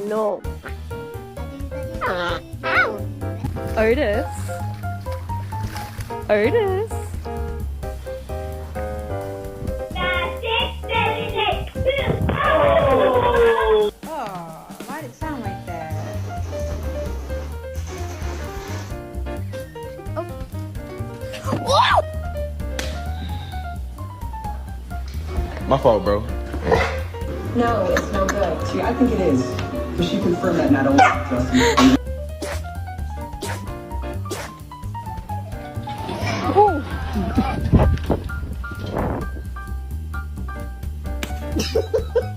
No. Otis. Otis. Oh, why did it sound like that? My fault, bro. No, it's no good. See, I think it is. Because she confirmed that not only Justin.